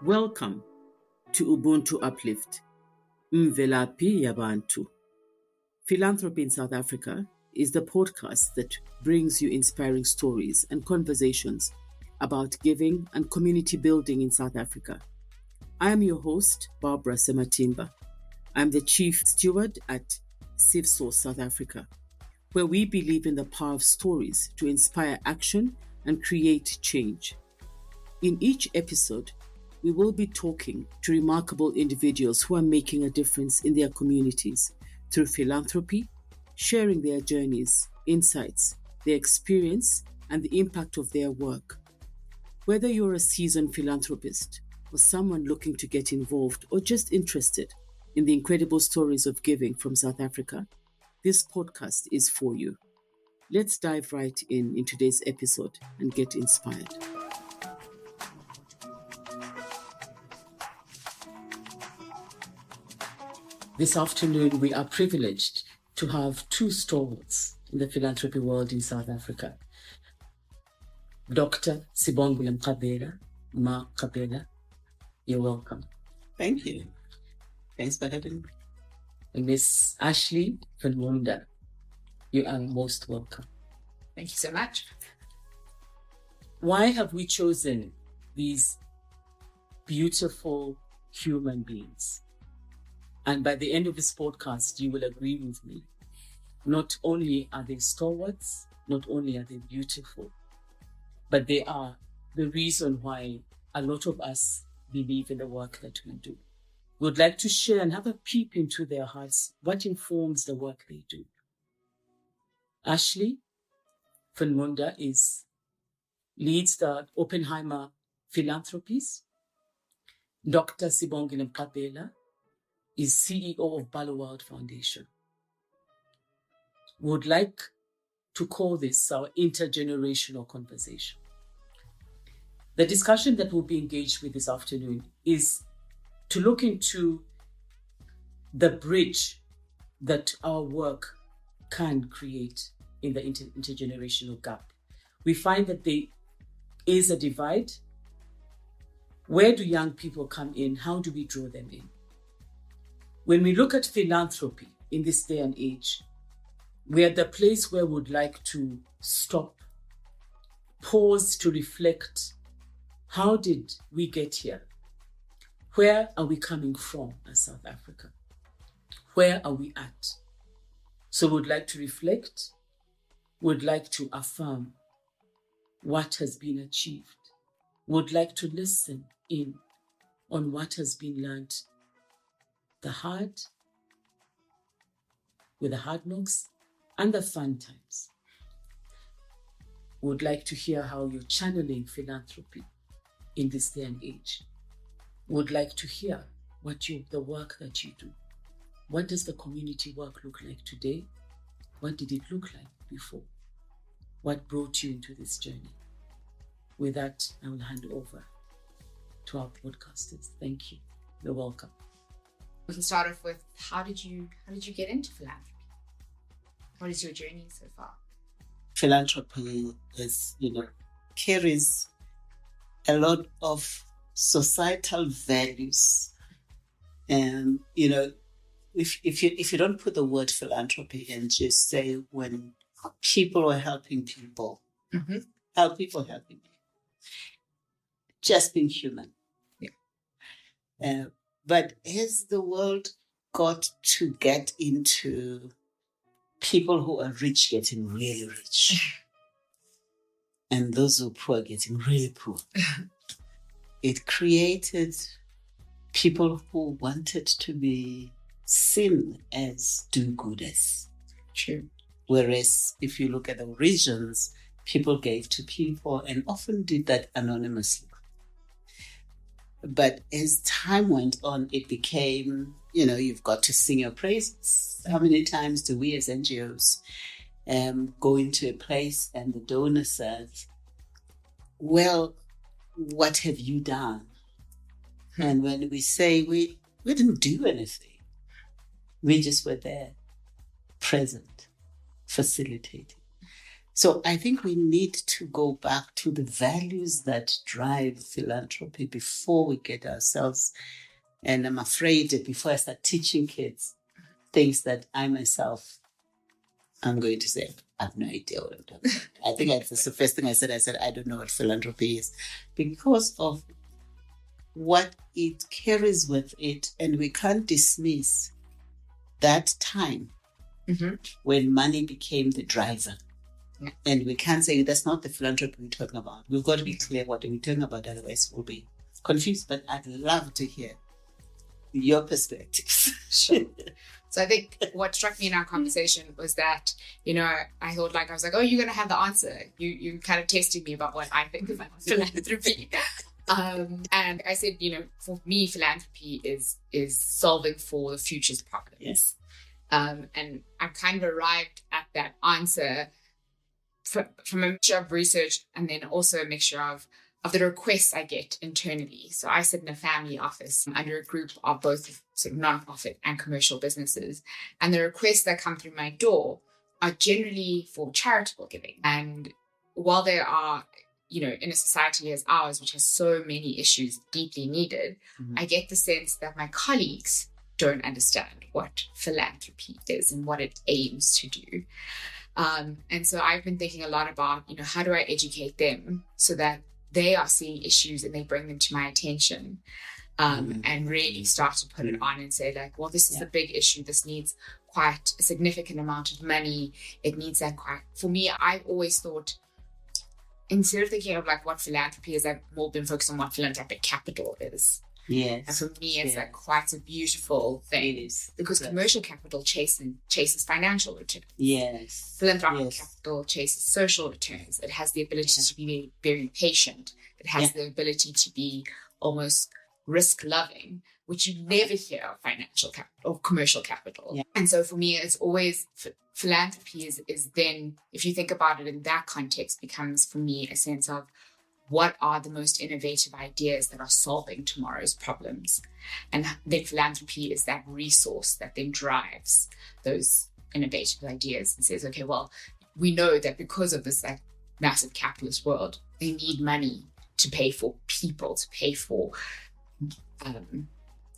Welcome to UBUNTU Uplift. Imvelaphi Yabantu. Philanthropy in South Africa is the podcast that brings you inspiring stories and conversations about giving and community building in South Africa. I am your host, Barbara Sematimba. I'm the Chief Steward at SIVSOurce South Africa, where we believe in the power of stories to inspire action and create change. In each episode, we will be talking to remarkable individuals who are making a difference in their communities through philanthropy, sharing their journeys, insights, their experience, and the impact of their work. Whether you're a seasoned philanthropist or someone looking to get involved or just interested in the incredible stories of giving from South Africa, this podcast is for you. Let's dive right in today's episode and get inspired. This afternoon, we are privileged to have two stalwarts in the philanthropy world in South Africa. Dr. Sibongile Mkhabela, you're welcome. Thank you. Thanks for having me. And Miss Ashleigh Fynn-Munda, you are most welcome. Thank you so much. Why have we chosen these beautiful human beings? And by the end of this podcast, you will agree with me. Not only are they stalwarts, not only are they beautiful, but they are the reason why a lot of us believe in the work that we do. We would like to share and have a peep into their hearts, what informs the work they do. Ashleigh Fynn-Munda leads the Oppenheimer Philanthropies. Dr. Sibongile Mkhabela is CEO of Baloworld Foundation. We would like to call this our intergenerational conversation. The discussion that we'll be engaged with this afternoon is to look into the bridge that our work can create in the intergenerational gap. We find that there is a divide. Where do young people come in? How do we draw them in? When we look at philanthropy in this day and age, we're at the place where we would like to stop, pause to reflect. How did we get here? Where are we coming from as South Africa? Where are we at? So we would like to reflect, we would like to affirm what has been achieved. We would like to listen in on what has been learned. The hard, with the hard knocks, and the fun times. We would like to hear how you're channeling philanthropy in this day and age. We would like to hear the work that you do. What does the community work look like today? What did it look like before? What brought you into this journey? With that, I will hand over to our podcasters. Thank you. You're welcome. We can start off with how did you get into philanthropy? What is your journey so far? Philanthropy carries a lot of societal values. And, if you don't put the word philanthropy and just say when people are helping people, helping people, just being human. Yeah. But as the world got to get into people who are rich getting really rich, and those who are poor getting really poor, it created people who wanted to be seen as do-gooders. True. Whereas if you look at the origins, people gave to people and often did that anonymously. But as time went on, it became, you've got to sing your praises. How many times do we as NGOs go into a place and the donor says, well, what have you done? And when we say we didn't do anything, we just were there, present, facilitating. So I think we need to go back to the values that drive philanthropy before we get ourselves. And I'm afraid before I start teaching kids things that I myself, I'm going to say, I have no idea what I'm talking about. I think that's the first thing I said. I said, I don't know what philanthropy is because of what it carries with it. And we can't dismiss that time when money became the driver. Yeah. And we can't say that's not the philanthropy we're talking about. We've got to be clear what we're talking about, otherwise we'll be confused. But I'd love to hear your perspectives. Sure. So I think what struck me in our conversation was that, I thought I was like, oh, you're going to have the answer. You kind of tested me about what I think about philanthropy. And I said, for me, philanthropy is solving for the future's problems. Yes. And I've kind of arrived at that answer from a mixture of research and then also a mixture of the requests I get internally. So I sit in a family office under a group of both sort of nonprofit and commercial businesses. And the requests that come through my door are generally for charitable giving. And while there are, in a society as ours, which has so many issues deeply needed, I get the sense that my colleagues don't understand what philanthropy is and what it aims to do. And so I've been thinking a lot about, how do I educate them so that they are seeing issues and they bring them to my attention, and really start to put it on and say this is a big issue. This needs quite a significant amount of money. It needs that for me, I've always thought, instead of thinking of what philanthropy is, I've more been focused on what philanthropic capital is. Yes. And for me, it's quite a beautiful thing. It is. Because commercial capital chases financial returns. Yes. Philanthropic capital chases social returns. It has the ability to be very, very patient. It has the ability to be almost risk-loving, which you never hear of financial capital or commercial capital. Yeah. And so for me, it's always philanthropy is then, if you think about it in that context, becomes for me a sense of what are the most innovative ideas that are solving tomorrow's problems? And then philanthropy is that resource that then drives those innovative ideas and says, okay, well, we know that because of this massive capitalist world, they need money to pay for people, to pay for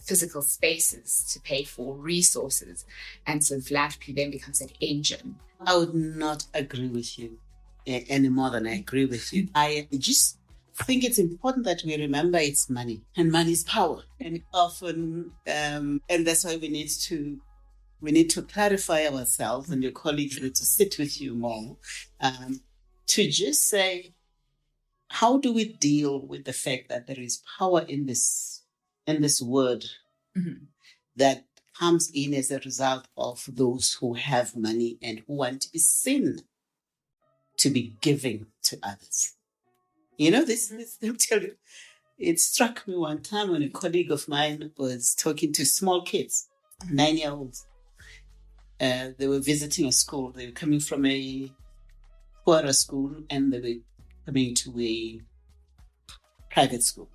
physical spaces, to pay for resources. And so philanthropy then becomes an engine. I would not agree with you any more than I agree with you. I just think it's important that we remember it's money, and money is power. And often, and that's why we need to clarify ourselves, and your colleagues need to sit with you more, to just say, how do we deal with the fact that there is power in this word that comes in as a result of those who have money and who want to be seen to be giving to others. This, let me tell you, it struck me one time when a colleague of mine was talking to small kids, 9-year-olds. They were visiting a school. They were coming from a poorer school and they were coming to a private school.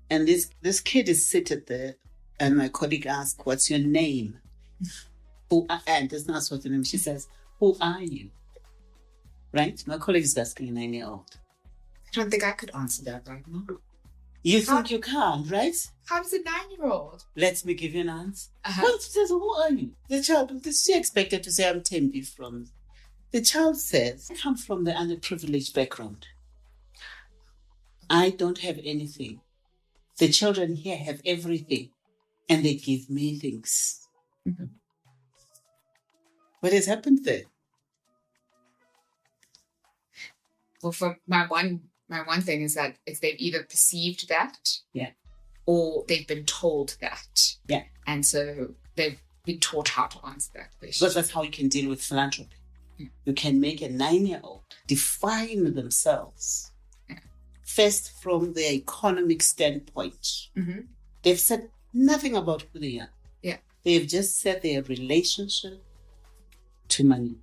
And this kid is seated there, and my colleague asked, "What's your name?" And doesn't ask what's your name. She says, "Who are you?" Right? My colleague is asking a 9-year-old. I don't think I could answer that right now. You think you can, right? How does a 9-year-old? Let me give you an answer. Well, she says, "Who are you?" The child, she expected to say, "I'm Tembi from." The child says, "I come from the underprivileged background. I don't have anything. The children here have everything, and they give me things." What has happened there? Well, for my one thing is that they've either perceived that, or they've been told that, and so they've been taught how to answer that question. Because that's how you can deal with philanthropy. You can make a 9-year-old define themselves first from their economic standpoint. They've said nothing about who they are. They've just said their relationship to money,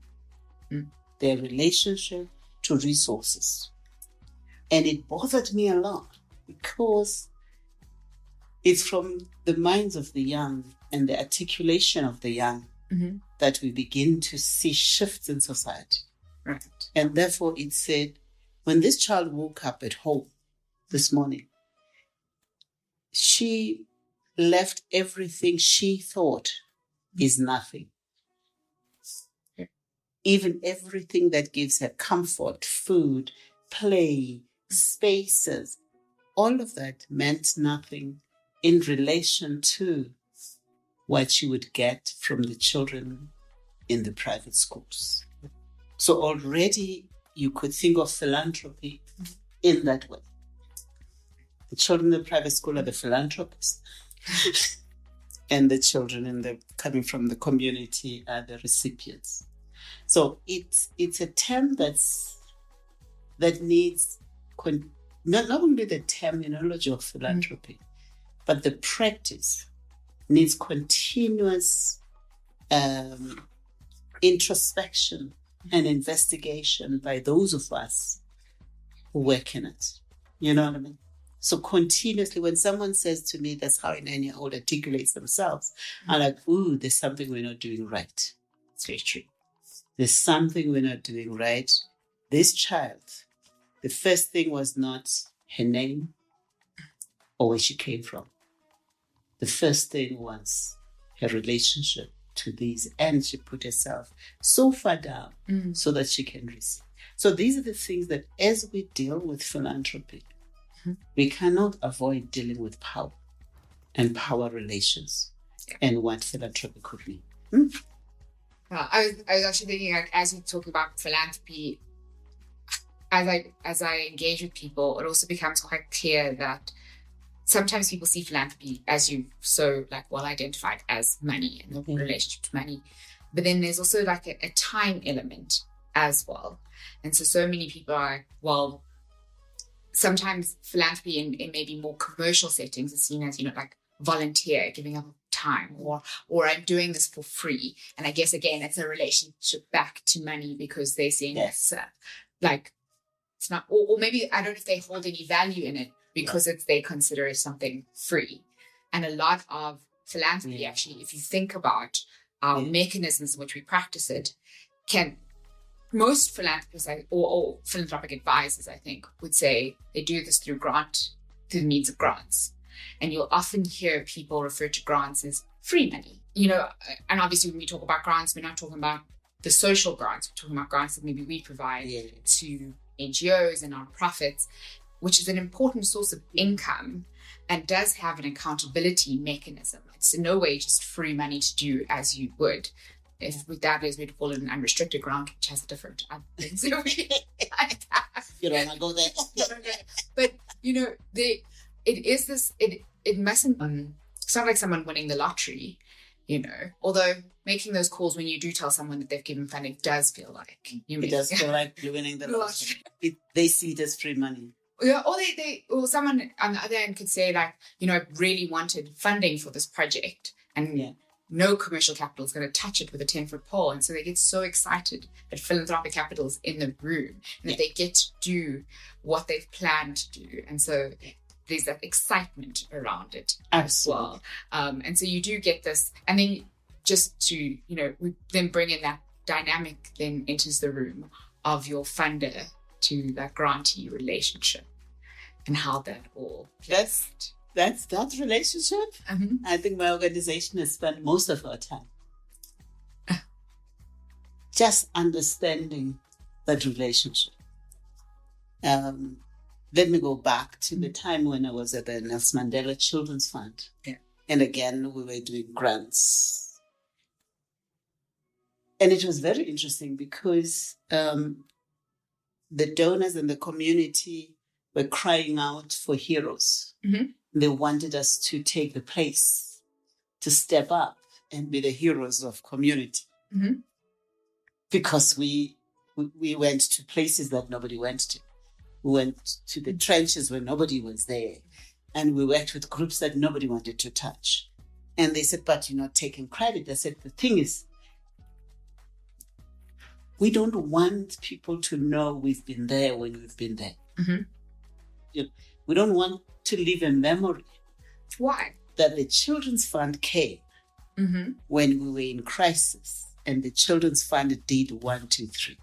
their relationship to resources. And it bothered me a lot because it's from the minds of the young and the articulation of the young that we begin to see shifts in society. Right. And therefore it said, when this child woke up at home this morning, she left everything she thought is nothing. Even everything that gives her comfort, food, play, spaces, all of that meant nothing in relation to what she would get from the children in the private schools. So already you could think of philanthropy in that way. The children in the private school are the philanthropists. And the children coming from the community are the recipients. So it's a term that needs not only the terminology of philanthropy, but the practice needs continuous introspection and investigation by those of us who work in it. You know what I mean? So continuously, when someone says to me, that's how a 9-year-old articulates themselves, I'm like, ooh, there's something we're not doing right. It's very true. There's something we're not doing right. This child, the first thing was not her name or where she came from. The first thing was her relationship to these, and she put herself so far down so that she can receive. So these are the things that as we deal with philanthropy, we cannot avoid dealing with power and power relations and what philanthropy could mean. I was actually thinking, like, as we talk about philanthropy, as I engage with people, it also becomes quite clear that sometimes people see philanthropy, as you so well identified, as money and the relationship to money. But then there's also like a time element as well. And so many people are like, well, sometimes philanthropy in maybe more commercial settings is seen as, like volunteer, giving up time, or I'm doing this for free. And I guess, again, it's a relationship back to money, because they're saying it's not, or maybe I don't know if they hold any value in it, because they consider it something free. And a lot of philanthropy, actually, if you think about our mechanisms in which we practice it, most philanthropists or philanthropic advisors, I think, would say they do this through the means of grants. And you'll often hear people refer to grants as free money. And obviously when we talk about grants, we're not talking about the social grants. We're talking about grants that maybe we provide to NGOs and nonprofits, which is an important source of income and does have an accountability mechanism. It's in no way just free money to do as you would. If with that is, we'd call it an unrestricted grant, which has a different things. You don't want to go there. But, it is this, it mustn't, it's not like someone winning the lottery, although making those calls when you do tell someone that they've given funding does feel like it does feel like you're winning the lottery. They see it as free money. Yeah, or someone on the other end could say, like, I really wanted funding for this project, and no commercial capital is going to touch it with a 10-foot pole. And so they get so excited that philanthropic capital is in the room and that they get to do what they've planned to do. And so there's that excitement around it as well. And so you do get this. And then just to, we then bring in that dynamic then enters the room of your funder to that grantee relationship and how that all plays. That's that relationship. I think my organization has spent most of our time just understanding that relationship. Let me go back to the time when I was at the Nelson Mandela Children's Fund. Yeah. And again, we were doing grants. And it was very interesting because the donors and the community were crying out for heroes. They wanted us to take the place, to step up and be the heroes of community. Because we went to places that nobody went to. We went to the trenches where nobody was there. And we worked with groups that nobody wanted to touch. And they said, but you're not taking credit. I said, the thing is, we don't want people to know we've been there when we've been there. We don't want to leave a memory. Why? That the Children's Fund came when we were in crisis and the Children's Fund did 1, 2, 3.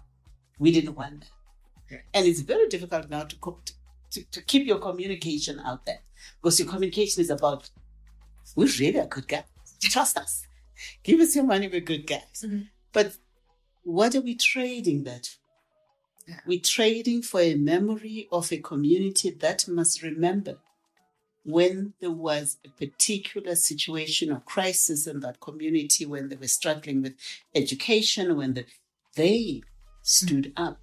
We didn't want that. Yeah. And it's very difficult now to keep your communication out there, because your communication is about, we really are good guys. Trust us. Give us your money, we're good guys. Mm-hmm. But what are we trading that for? Yeah. We're trading for a memory of a community that must remember when there was a particular situation or crisis in that community, when they were struggling with education, when they stood up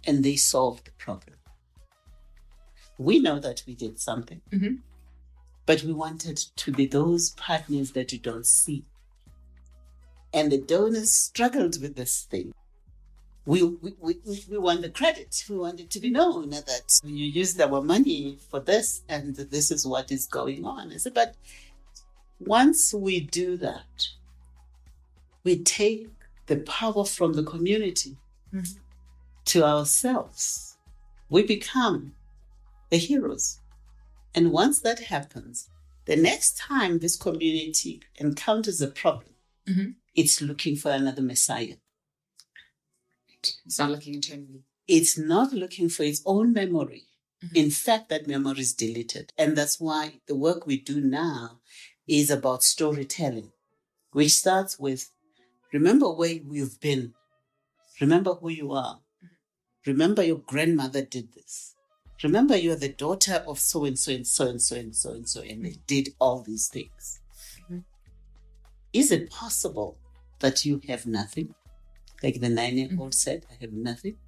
and they solved the problem. We know that we did something, but we wanted to be those partners that you don't see. And the donors struggled with this thing. We want the credit. We want it to be known that you used our money for this and this is what is going on. I said, but once we do that, we take the power from the community to ourselves. We become the heroes. And once that happens, the next time this community encounters a problem, it's looking for another messiah. It's not looking internally. It's not looking for its own memory. In fact, that memory is deleted. And that's why the work we do now is about storytelling, which starts with, remember where you've been. Remember who you are. Remember your grandmother did this. Remember you're the daughter of so-and-so and so-and-so and so-and-so, and they did all these things. Is it possible that you have nothing? Like the 9-year-old said, I have nothing.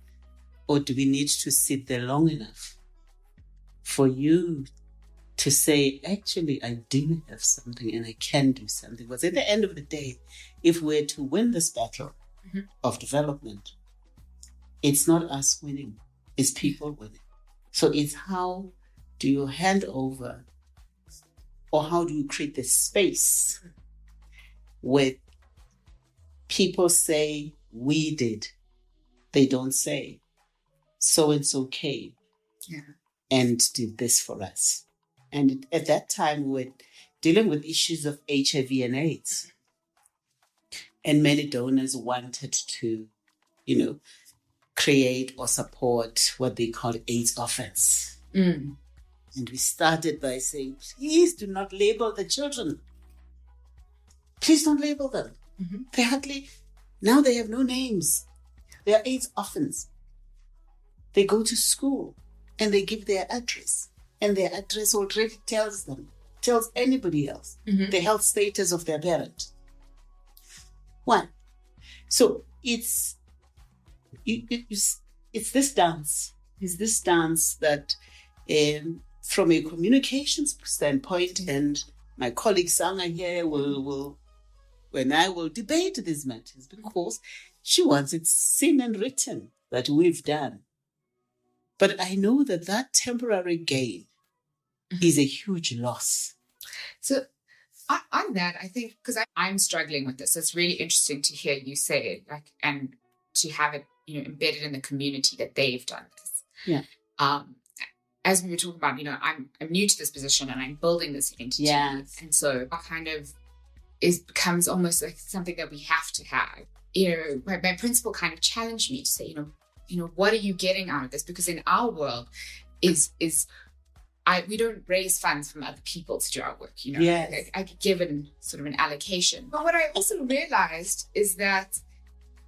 Or do we need to sit there long enough for you to say, actually, I do have something and I can do something? Because at the end of the day, if we're to win this battle of development, it's not us winning, it's people winning. So it's how do you hand over, or how do you create the space where people say, we did. They don't say, so-and-so came and did this for us. And at that time, we were dealing with issues of HIV and AIDS. And many donors wanted to, create or support what they call AIDS orphans. And we started by saying, please do not label the children. Please don't label them. Now they have no names. They are AIDS orphans. They go to school and they give their address. And their address already tells anybody else the health status of their parent. One. So it's this dance. It's this dance that from a communications standpoint, and my colleague Sanga here will debate these matters, because she wants it seen and written that we've done. But I know that temporary gain is a huge loss. So on that, I think, because I'm struggling with this, it's really interesting to hear you say it, and to have it, embedded in the community that they've done this. Yeah. As we were talking about, I'm new to this position and I'm building this entity. Yes. And so becomes almost like something that we have to have. My principal kind of challenged me to say, what are you getting out of this? Because in our world we don't raise funds from other people to do our work. Yes. I get given sort of an allocation. But what I also realized is that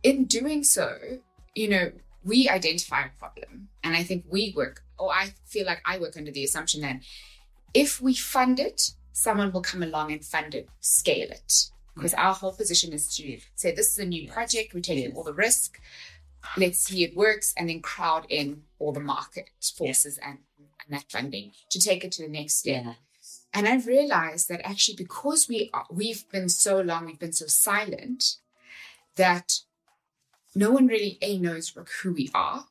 in doing so, we identify a problem. And I think I feel like I work under the assumption that if we fund it, someone will come along and fund it, scale it. Because our whole position is to say, this is a new project, we're taking all the risk, let's see it works, and then crowd in all the market forces and that funding to take it to the next step. Yeah. And I've realized that actually, because we've been so silent, that no one really knows who we are.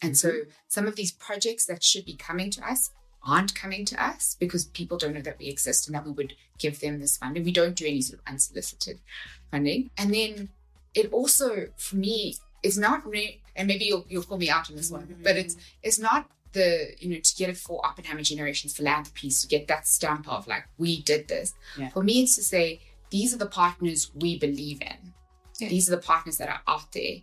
And so some of these projects that should be coming to us aren't coming to us because people don't know that we exist and that we would give them this funding. We don't do any sort of unsolicited funding. And then it also, for me, is not really, and maybe you'll call me out on this one, but it's not to get it for Oppenheimer Generations Philanthropy, to get that stamp of we did this. Yeah. For me, it's to say, these are the partners we believe in. These are the partners that are out there.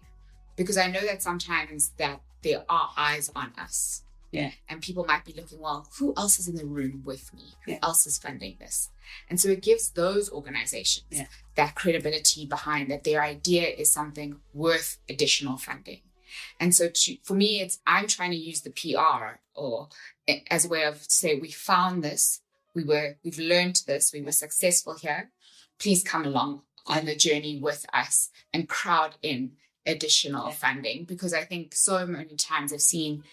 Because I know that sometimes that there are eyes on us. Yeah. And people might be looking, well, who else is in the room with me? Who Yeah. else is funding this? And so it gives those organizations that credibility behind that their idea is something worth additional funding. And so for me, I'm trying to use the PR or as a way of say, we found this, we've learned this, we were successful here. Please come along on the journey with us and crowd in additional funding. Because I think so many times I've seen,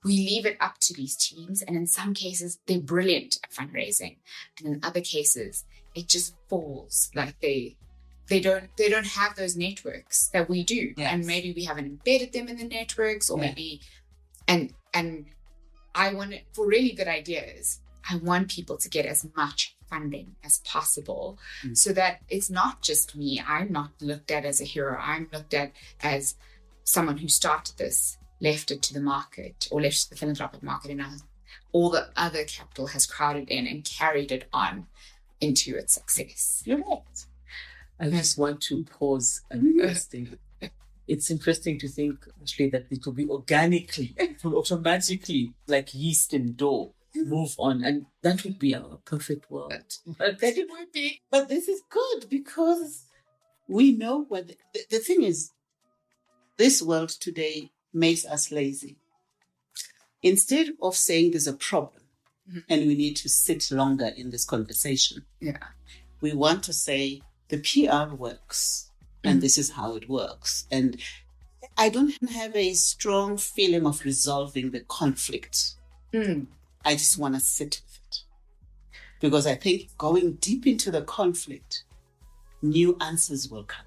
we leave it up to these teams, and in some cases they're brilliant at fundraising, and in other cases it just falls. Like they don't have those networks that we do, and maybe we haven't embedded them in the networks, or maybe and I want it for really good ideas. I want people to get as much funding as possible, so that it's not just me. I'm not looked at as a hero. I'm looked at as someone who started this, left it to the market, or left it to the philanthropic market, and now all the other capital has crowded in and carried it on into its success. You're right. I just want to pause and interesting. It's interesting to think, actually, that it will be organically, it will automatically, like yeast in dough, move on, and that would be our perfect world. But that it would be. But this is good because we know what the thing is. This world today makes us lazy. Instead of saying there's a problem and we need to sit longer in this conversation, we want to say the PR works and this is how it works. And I don't have a strong feeling of resolving the conflict. I just want to sit with it. Because I think going deep into the conflict, new answers will come.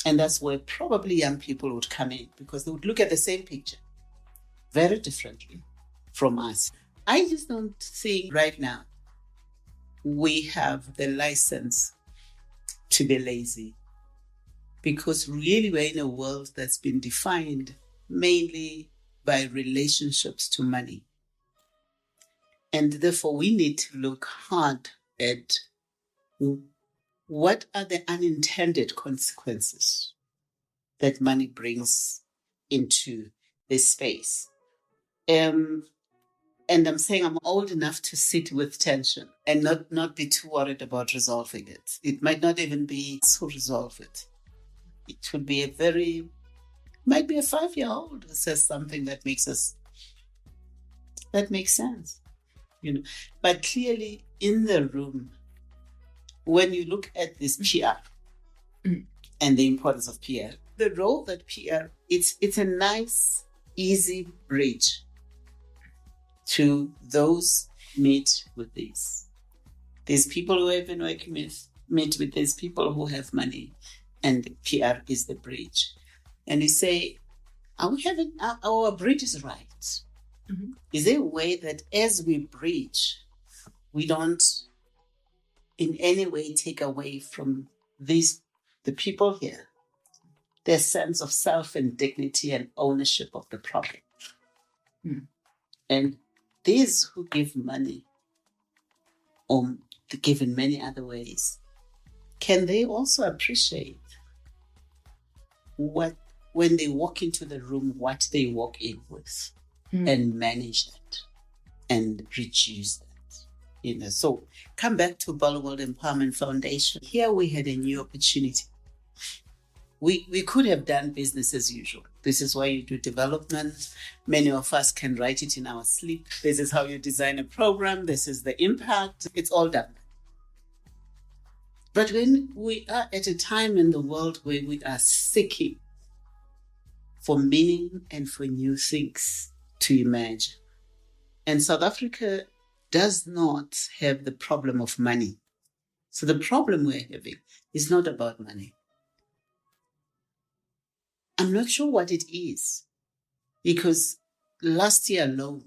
And that's where probably young people would come in, because they would look at the same picture very differently from us. I just don't think right now we have the license to be lazy, because really we're in a world that's been defined mainly by relationships to money. And therefore we need to look hard at what are the unintended consequences that money brings into this space. And I'm saying I'm old enough to sit with tension and not be too worried about resolving it. It might not even be to resolve it. It would be might be a 5-year-old who says something that makes sense. But clearly in the room, when you look at this PR and the importance of PR, the role that PR, it's a nice, easy bridge to those meet with these people who have been working with, meet with these people who have money, and PR is the bridge. And you say, are we having our bridge is right? Is there a way that as we bridge, we don't in any way take away from the people here their sense of self and dignity and ownership of the problem? And these who give money, or give in many other ways, can they also appreciate when they walk into the room, what they walk in with, and manage that and reduce that? So come back to Bala World Empowerment Foundation. Here we had a new opportunity. We could have done business as usual. This is why you do development. Many of us can write it in our sleep. This is how you design a program. This is the impact. It's all done. But when we are at a time in the world where we are seeking for meaning and for new things to emerge, and South Africa does not have the problem of money. So the problem we're having is not about money. I'm not sure what it is, because last year alone,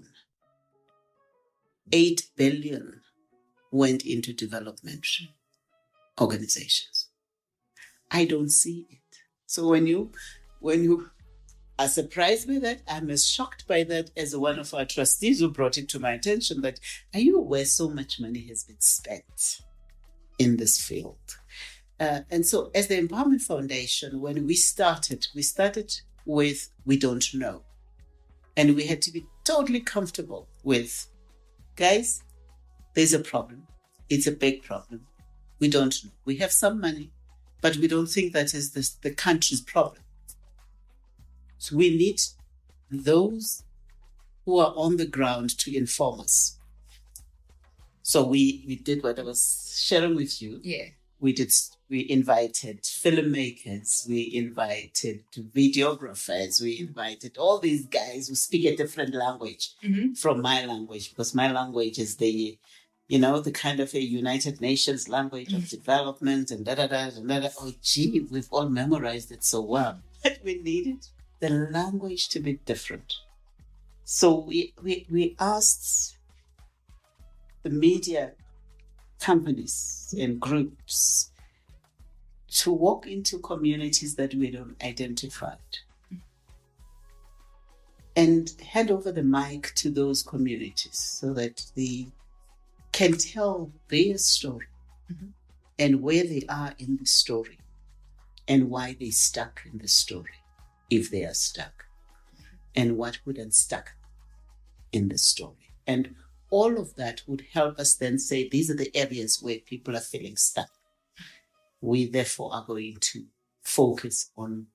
8 billion went into development organizations. I don't see it. So when you are surprised by that, I'm as shocked by that as one of our trustees who brought it to my attention that, are you aware so much money has been spent in this field? And so as the Empowerment Foundation, when we started with we don't know. And we had to be totally comfortable with, guys, there's a problem. It's a big problem. We don't know. We have some money, but we don't think that is the country's problem. So we need those who are on the ground to inform us. So we did what I was sharing with you. Yeah. We invited filmmakers, we invited videographers, we invited all these guys who speak a different language from my language, because my language is the kind of a United Nations language of development and da-da-da. Oh, gee, we've all memorized it so well. But we needed the language to be different. So we asked the media companies and groups to walk into communities that we don't identify and hand over the mic to those communities so that they can tell their story and where they are in the story and why they're stuck in the story, if they are stuck, and what would unstuck in the story. And all of that would help us then say, these are the areas where people are feeling stuck. We therefore are going to focus on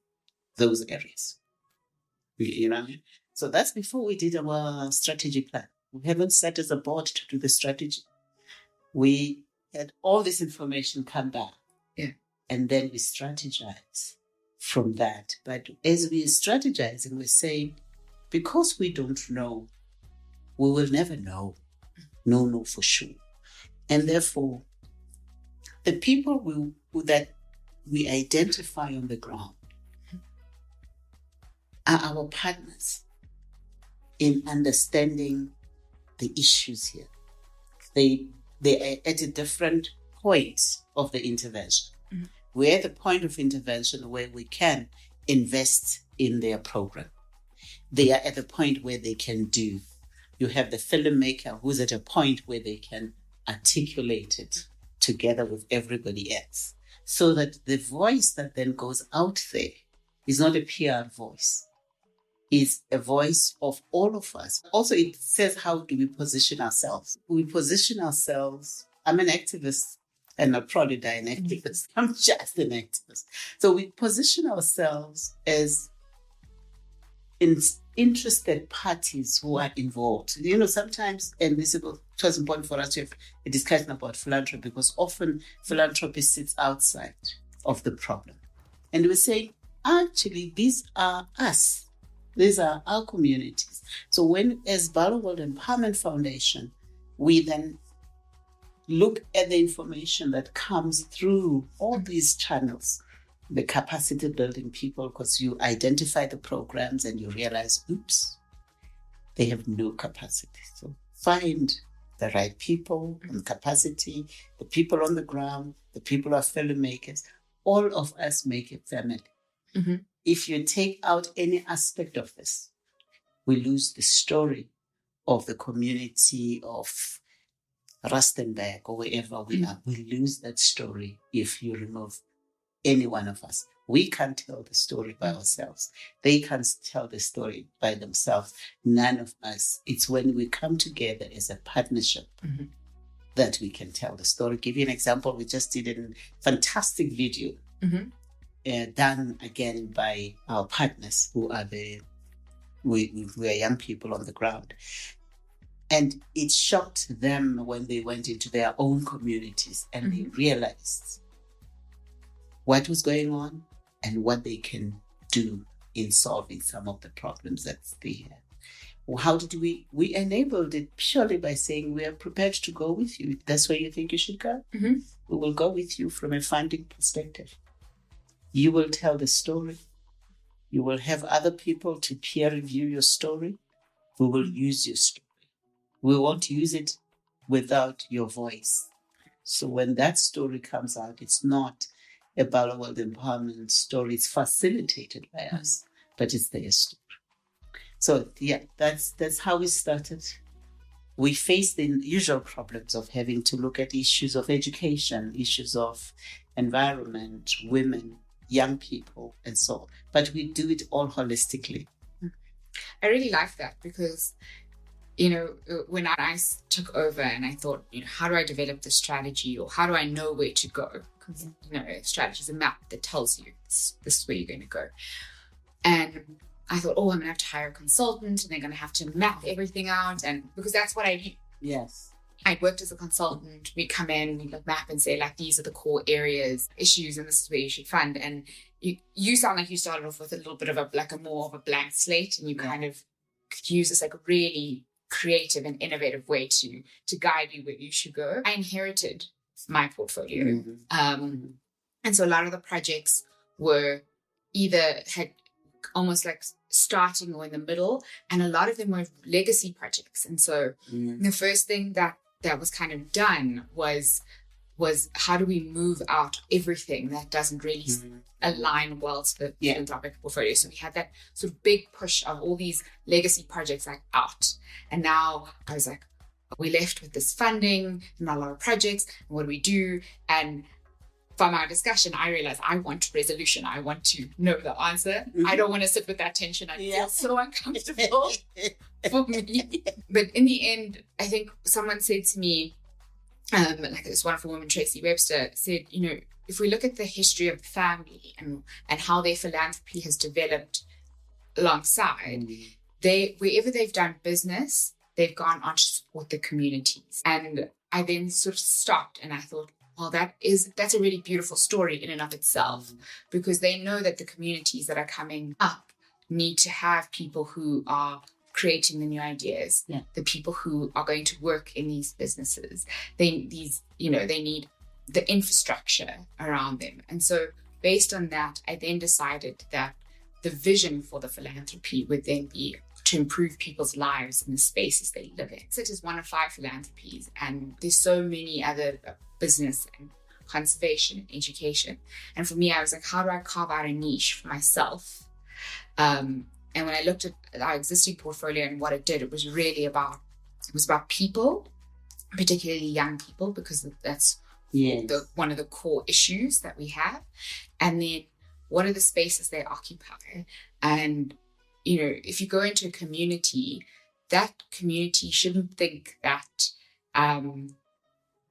those areas. You know? So that's before we did our strategy plan. We haven't sat as a board to do the strategy. We had all this information come back. Yeah. And then we strategize from that. But as we are strategizing, we're saying, because we don't know, we will never know. No, for sure. And therefore, the people that we identify on the ground are our partners in understanding the issues here. They are at a different point of the intervention. We're at the point of intervention where we can invest in their program. They are at the point where they can do. You have the filmmaker who's at a point where they can articulate it together with everybody else, so that the voice that then goes out there is not a PR voice. It's a voice of all of us. Also, it says, how do we position ourselves? We position ourselves. I'm an activist and I'll probably die an activist. I'm just an activist. So we position ourselves as interested parties who are involved. You know, sometimes, and this was important for us to have a discussion about philanthropy, because often philanthropy sits outside of the problem. And we're saying, actually, these are us. These are our communities. So when, as Bala World Empowerment Foundation, we then look at the information that comes through all these channels, the capacity building people, because you identify the programs and you realize, oops, they have no capacity. So find the right people and capacity, the people on the ground, the people who are filmmakers. All of us make a family. If you take out any aspect of this, we lose the story of the community of Rustenburg or wherever we are. We lose that story if you remove any one of us. We can't tell the story by ourselves. They can't tell the story by themselves. None of us. It's when we come together as a partnership that we can tell the story. Give you an example. We just did a fantastic video done again by our partners who are we are young people on the ground. And it shocked them when they went into their own communities and they realized what was going on and what they can do in solving some of the problems that they had. Well, how did we enabled it purely by saying, we are prepared to go with you. That's where you think you should go. We will go with you from a funding perspective. You will tell the story. You will have other people to peer review your story. We will use your story. We won't use it without your voice. So when that story comes out, it's not a Bala World Empowerment story. It's facilitated by us, but it's their story. So yeah, that's how we started. We faced the usual problems of having to look at issues of education, issues of environment, women, young people, and so on. But we do it all holistically. I really like that because, you know, when I took over and I thought, you know, how do I develop the strategy or how do I know where to go? Because, you know, strategy is a map that tells you this is where you're going to go. And I thought, I'm going to have to hire a consultant and they're going to have to map everything out. And because that's what I do. Yes. I worked as a consultant. We come in, we map and say, like, these are the core areas, issues, and this is where you should fund. And you sound like you started off with a little bit of a more of a blank slate, and you kind of could use this like a really creative and innovative way to guide you where you should go. I inherited my portfolio. And so a lot of the projects were either had almost like starting or in the middle, and a lot of them were legacy projects. And so the first thing that was kind of done was how do we move out everything that doesn't really align well to the philanthropic portfolio. So we had that sort of big push of all these legacy projects like out. And now I was like, we're left with this funding, not a lot of projects, and what do we do? And from our discussion, I realized I want resolution. I want to know the answer. I don't want to sit with that tension. I feel so uncomfortable for me. But in the end, I think someone said to me, like this wonderful woman, Tracy Webster, said, you know, if we look at the history of the family and how their philanthropy has developed alongside, wherever they've done business, they've gone on to support the communities. And I then sort of stopped and I thought, well, that's a really beautiful story in and of itself, because they know that the communities that are coming up need to have people who are creating the new ideas, the people who are going to work in these businesses. They need the infrastructure around them. And so based on that, I then decided that the vision for the philanthropy would then be to improve people's lives in the spaces they live in. So it is one of 5 philanthropies, and there's so many other business and conservation and education. And for me, I was like, how do I carve out a niche for myself? And when I looked at our existing portfolio and what it did, it was about people, particularly young people, because that's one of the core issues that we have. And then what are the spaces they occupy? And, you know, if you go into a community, that community shouldn't think that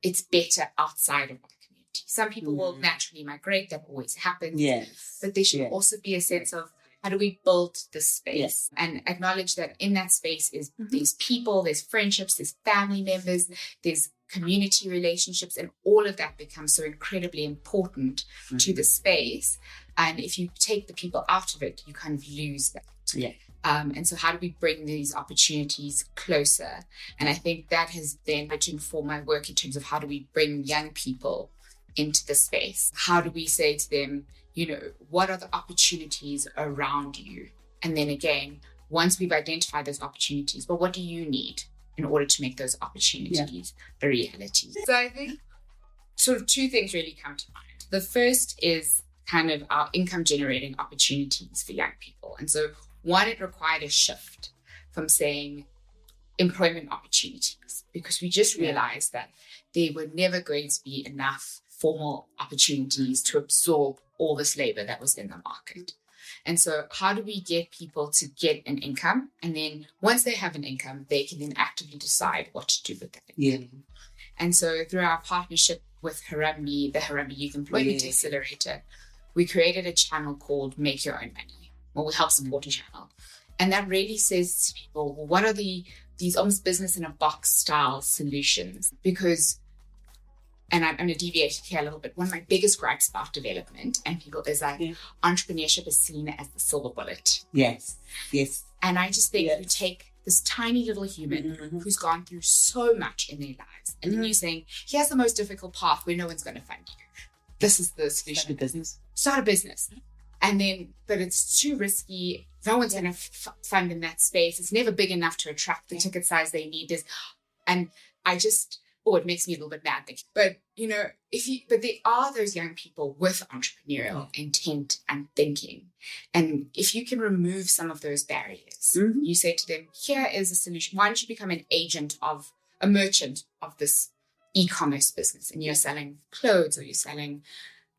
it's better outside of the community. Some people will naturally migrate, that always happens. Yes. But there should also be a sense of how do we build this space and acknowledge that in that space is there's people, there's friendships, there's family members, there's community relationships, and all of that becomes so incredibly important to the space. And if you take the people out of it, you kind of lose that. Yeah. And so how do we bring these opportunities closer? And I think that has then to inform my work in terms of how do we bring young people into the space? How do we say to them, you know, what are the opportunities around you? And then again, once we've identified those opportunities, but what do you need in order to make those opportunities a reality? So I think sort of 2 things really come to mind. The first is kind of our income generating opportunities for young people. And so one, it required a shift from saying employment opportunities, because we just realized that there were never going to be enough formal opportunities to absorb all this labor that was in the market. And so how do we get people to get an income? And then once they have an income, they can then actively decide what to do with that income. And so through our partnership with Harambee, the Harambee Youth Employment Accelerator, we created a channel called Make Your Own Money. Well, we help support a channel. And that really says to people, well, what are these almost business in a box style solutions? Because, and I'm going to deviate here a little bit, one of my biggest gripes about development and people is like entrepreneurship is seen as the silver bullet. Yes. And I just think you take this tiny little human who's gone through so much in their lives, and then you're saying, here's the most difficult path where no one's going to fund you. This is the solution. Start a business. And then, but it's too risky. No one's going to fund in that space. It's never big enough to attract the ticket size they need. And I just, it makes me a little bit mad. But, you know, but there are those young people with entrepreneurial intent and thinking. And if you can remove some of those barriers, you say to them, here is a solution. Why don't you become a merchant of this e-commerce business, and you're selling clothes, or you're selling,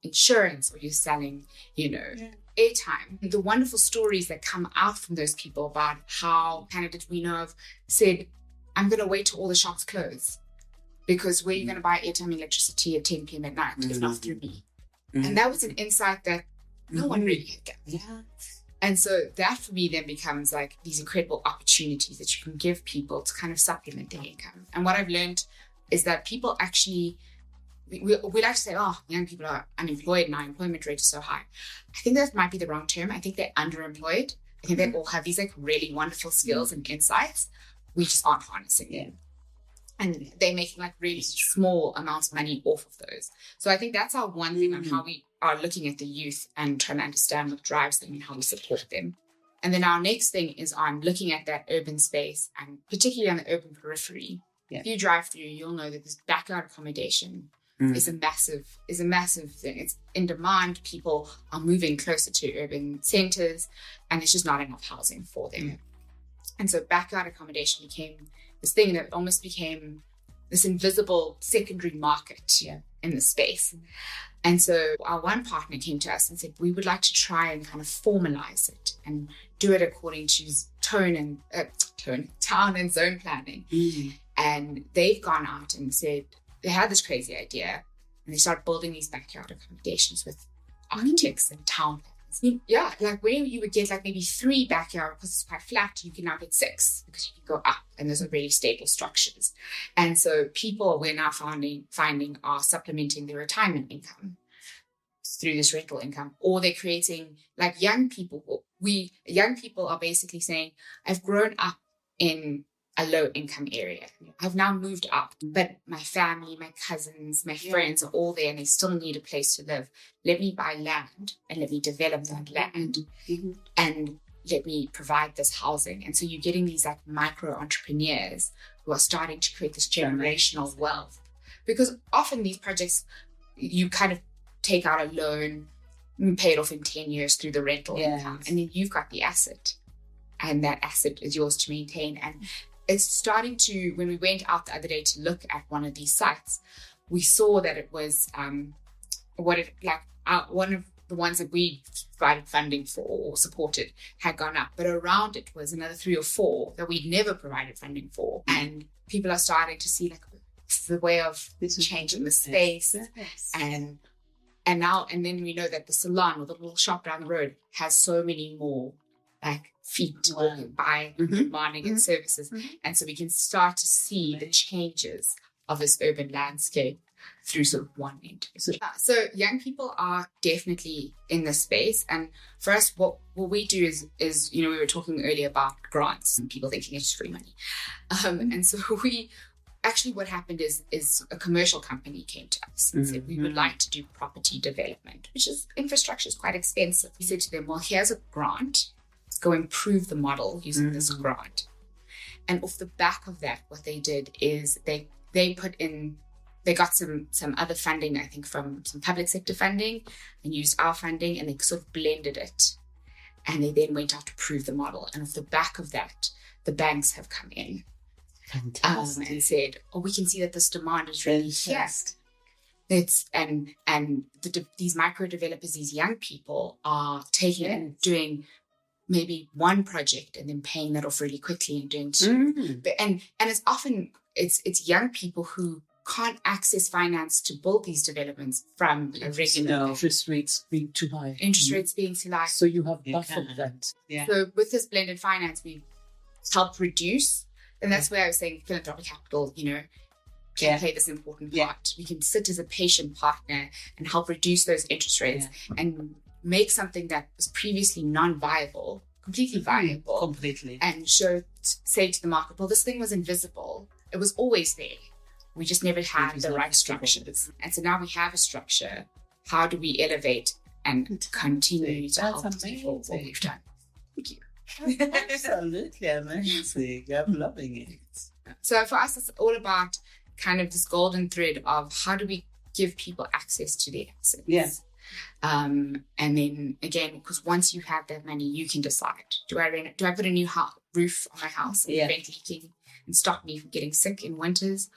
insurance or you're selling, airtime. The wonderful stories that come out from those people about how candidates we know of said, I'm going to wait till all the shops close because where you're going to buy airtime and electricity at 10 p.m. at night if not through me. And that was an insight that no one really had gotten. Yeah. And so that for me then becomes like these incredible opportunities that you can give people to kind of supplement their income. And what I've learned is that people actually, we like to say, oh, young people are unemployed and our employment rate is so high. I think that might be the wrong term. I think they're underemployed. I think they all have these like really wonderful skills and insights. We just aren't harnessing them. And they're making like really small amounts of money off of those. So I think that's our one thing on how we are looking at the youth and trying to understand what drives them and how we support them. And then our next thing is on looking at that urban space and particularly on the urban periphery. Yeah. If you drive through, you'll know that this backyard accommodation is a massive thing. It's in demand. People are moving closer to urban centers and there's just not enough housing for them. Yeah. And so backyard accommodation became this thing that almost became this invisible secondary market in the space. And so our one partner came to us and said, we would like to try and kind of formalize it and do it according to town and zone planning. And they've gone out and said, they had this crazy idea and they started building these backyard accommodations with architects and town planners. Yeah, like where you would get like maybe 3 backyard because it's quite flat, you can now get 6 because you can go up and there's a really stable structures. And so people we're now finding are supplementing their retirement income through this rental income, or they're creating like young people are basically saying, I've grown up in a low income area. I've now moved up, but my family, my cousins, my friends are all there and they still need a place to live. Let me buy land and let me develop that land and let me provide this housing. And so you're getting these like micro entrepreneurs who are starting to create this generational wealth. Because often these projects, you kind of take out a loan and pay it off in 10 years through the rental income. And then you've got the asset and that asset is yours to maintain. And it's starting to, when we went out the other day to look at one of these sites, we saw that it was one of the ones that we provided funding for or supported had gone up, but around it was another 3 or 4 that we'd never provided funding for. And people are starting to see like this is the way of changing the space. And then we know that the salon or the little shop down the road has so many more like feet walking by demanding its services. And so we can start to see the changes of this urban landscape through sort of one end. So young people are definitely in this space. And for us, what we do is, we were talking earlier about grants and people thinking it's free money. And so what happened is a commercial company came to us and said, we would like to do property development, which is infrastructure is quite expensive. We said to them, well, here's a grant. Go improve the model using this grant. And off the back of that, what they did is they got some other funding, I think from some public sector funding, and used our funding, and they sort of blended it. And they then went out to prove the model. And off the back of that, the banks have come in and said, we can see that this demand is really here. These micro developers, these young people are taking and doing maybe one project and then paying that off really quickly and doing 2. And it's often it's young people who can't access finance to build these developments from a regular interest rates being too high. So you have buffered that. So with this blended finance, we help reduce, and that's where I was saying philanthropic capital, can play this important part. We can sit as a patient partner and help reduce those interest rates and make something that was previously non-viable, completely viable. Completely. And say to the market, well, this thing was invisible. It was always there. We just never had the right structures. And so now we have a structure. How do we elevate and continue to help people what we've done? Thank you. Absolutely amazing. I'm loving it. So for us, it's all about kind of this golden thread of how do we give people access to their assets. Yes. And then again, because once you have that money, you can decide, do I put a new roof on my house and prevent leaking and stop me from getting sick in winters?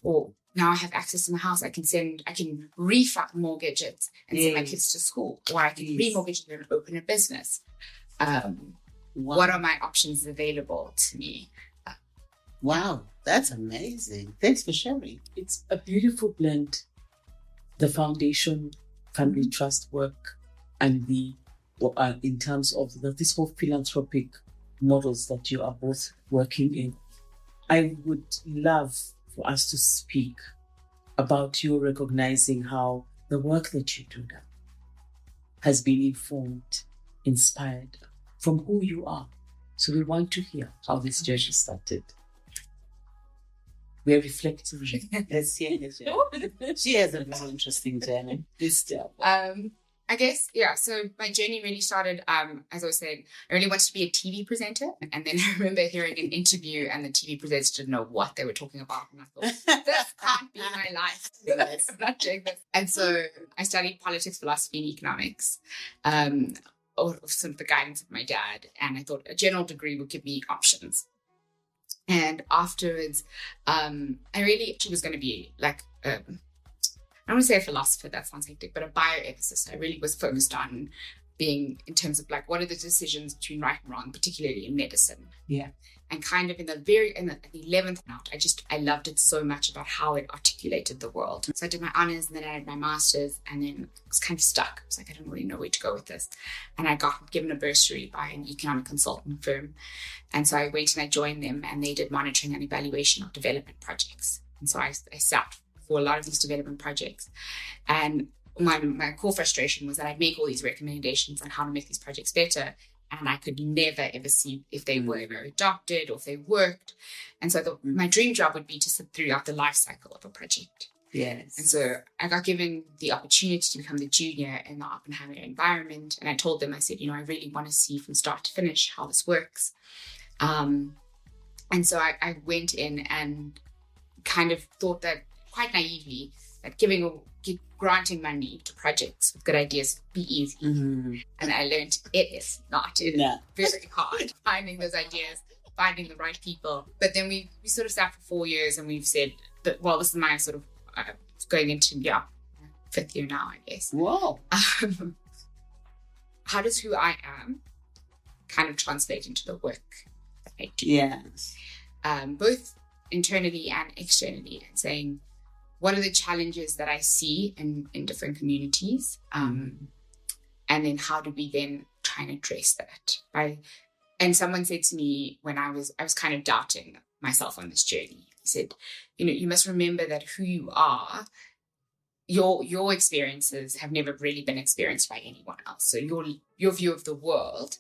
Or now I have access to my house. I can remortgage it and send my kids to school, or I can remortgage it and open a business. What are my options available to me? Wow, that's amazing. Thanks for sharing. It's a beautiful blend. The foundation, family trust work, and in terms of this whole philanthropic models that you are both working in. I would love for us to speak about you recognizing how the work that you do now has been informed, inspired from who you are. So we want to hear how this journey started. We're reflecting. Let's hear his journey. She has a very interesting journey. I guess, so my journey really started, as I was saying, I really wanted to be a TV presenter. And then I remember hearing an interview and the TV presenter didn't know what they were talking about. And I thought, this can't be my life. I'm not doing this. And so I studied politics, philosophy, and economics, or some of the guidance of my dad. And I thought a general degree would give me options. And afterwards, she was going to be like, I don't want to say a philosopher, that sounds hectic, but a bioethicist. I really was focused on being, in terms of like, what are the decisions between right and wrong, particularly in medicine. Yeah. And kind of in the 11th note, I loved it so much about how it articulated the world. So I did my honors, and then I had my masters, and then I was kind of stuck. I was like, I don't really know where to go with this. And I got given a bursary by an economic consulting firm. And so I went and I joined them, and they did monitoring and evaluation of development projects. And so I sat for a lot of these development projects. And my core frustration was that I'd make all these recommendations on how to make these projects better, and I could never ever see if they were ever adopted or if they worked. And so my dream job would be to sit throughout the life cycle of a project. Yes. And so I got given the opportunity to become the junior in the Oppenheimer environment. And I told them, I said, I really want to see from start to finish how this works. And so I went in and kind of thought that, quite naively, that granting money to projects with good ideas would be easy. Mm-hmm. And I learned it is not. It is very hard finding those ideas, finding the right people. But then we sort of sat for 4 years, and we've said that, well, this is my sort of going into 5th year now, I guess. Whoa. How does who I am kind of translate into the work that I do? Yes. Both internally and externally, and saying, what are the challenges that I see in different communities? And then how do we then try and address that? Right? And someone said to me when I was kind of doubting myself on this journey, he said, you must remember that who you are, your experiences have never really been experienced by anyone else. So your view of the world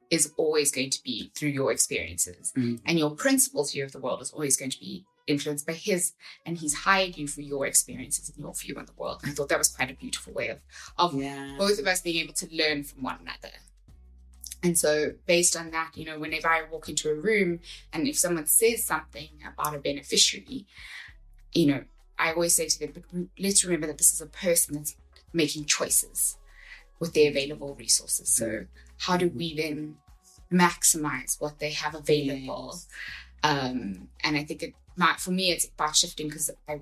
is always going to be through your experiences. Mm. And your principal's view of the world is always going to be influenced by his, and he's hired you for your experiences and your view on the world. And I thought that was quite a beautiful way of both of us being able to learn from one another. And so based on that, whenever I walk into a room and if someone says something about a beneficiary, I always say to them, but let's remember that this is a person that's making choices with their available resources. So how do we then maximize what they have available? Yes. And I think for me, it's about shifting, because I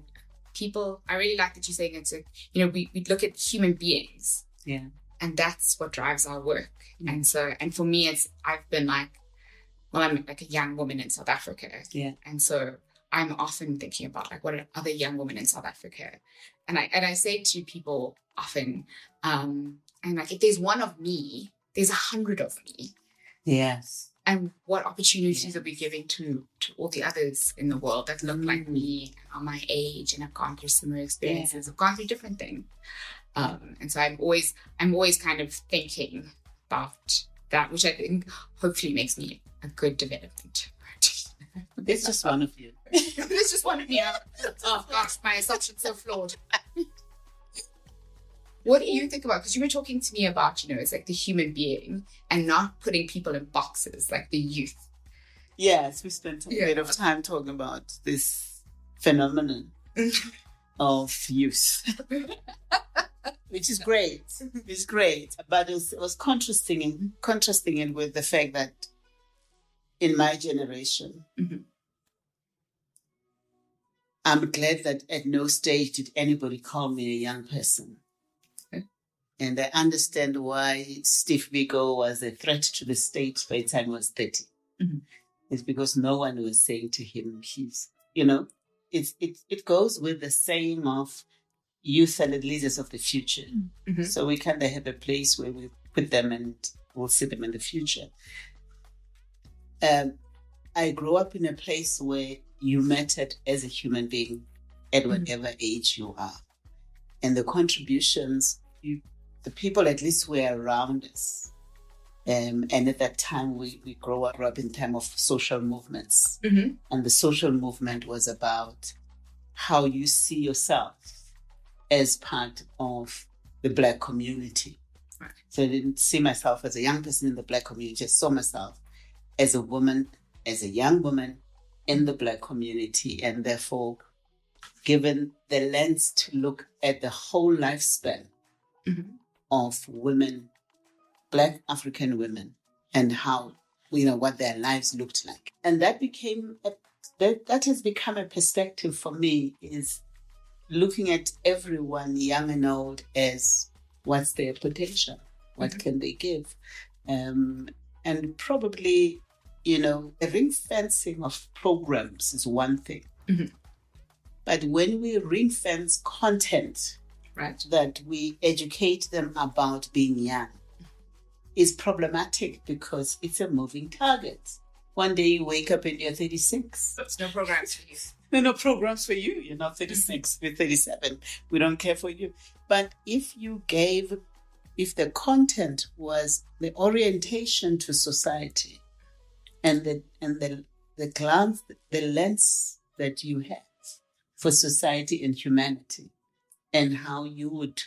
really like that you're saying it's we look at human beings. Yeah. And that's what drives our work. Mm. And for me, I've been I'm like a young woman in South Africa. Yeah. And so I'm often thinking about what are other young women in South Africa. And I say to people often, if there's one of me, there's 100 of me. Yes. And what opportunities are we giving to all the others in the world that look like me, are my age, and have gone through similar experiences, have gone through different things. And so I'm always kind of thinking about that, which I think hopefully makes me a good development. There's just one of you. There's just one of me. Oh gosh, my assumption's so flawed. What do you think about, because you were talking to me about, it's like the human being and not putting people in boxes, like the youth. Yes, we spent a bit of time talking about this phenomenon of youth, which is great. It's great. But it was contrasting it with the fact that in my generation, I'm glad that at no stage did anybody call me a young person. Okay. And I understand why Steve Biko was a threat to the state by the time he was 30. Mm-hmm. It's because no one was saying to him, it goes with the same of youth are the leaders of the future. Mm-hmm. So we kind of have a place where we put them and we'll see them in the future. I grew up in a place where you mattered as a human being at whatever age you are. And the contributions, the people at least were around us. And at that time, we grew up in time of social movements. Mm-hmm. And the social movement was about how you see yourself as part of the Black community. Right. So I didn't see myself as a young person in the Black community. I saw myself as a woman, as a young woman in the Black community, and therefore given the lens to look at the whole lifespan of women, Black African women, and how, what their lives looked like. And that that has become a perspective for me, is looking at everyone, young and old, as what's their potential? What can they give? And probably, the ring fencing of programs is one thing. Mm-hmm. But when we ring fence content, right, that we educate them about being young, is problematic because it's a moving target. One day you wake up and you're 36. There's no programs for you. There are no programs for you. You're not 36, we're 37. We don't care for you. But if the content was the orientation to society and the glance, the lens that you have for society and humanity, and how you would